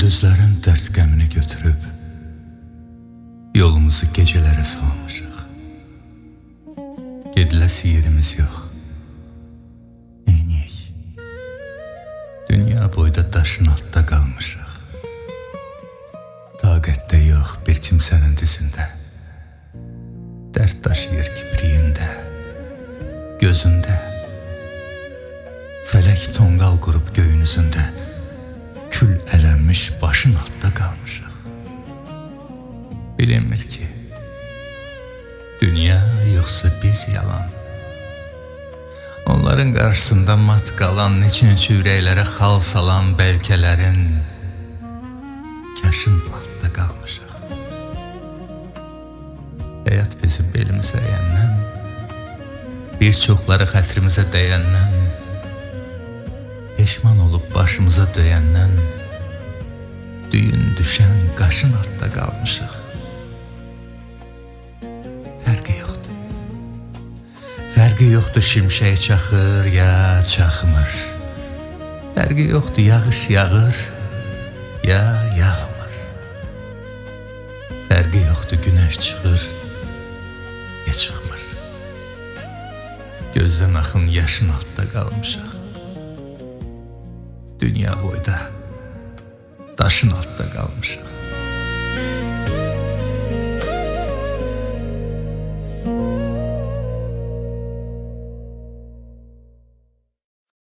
Gündüzlərin dərd qəmini götürüb yolumuzu gecələrə salmışıq. Gediləsi yerimiz yox. Neyniyək? Dünya boyda daşın altda qalmışıq. Taqətdə yox bir kimsənin dizində. Dərd daşıyır kipriyində, gözündə. Fələk tonqal qurub göyün üzündə. Kül ələnmiş başın altda qalmışıq. Bilinmir ki, dünya yoxsa biz yalan. Onların qarşısında mat qalan, neçə-neçə ürəklərə xal salan bəlkələrin kaşın altda qalmışıq. Həyat bizim belimizə əyəndən, bir çoxları xətrimizə dəyəndən, peşman olub başımıza döyəndən, düyün düşən qaşın altda qalmışıq. Fərqi yoxdur. Fərqi yoxdur şimşək çaxır ya çaxmır. Fərqi yoxdur yağış yağır ya yağmır. Fərqi yoxdur günəş çıxır ya çıxmır. Gözdən axın yaşın altda qalmışıq. Dünya boyda daşın altda qalmışıq.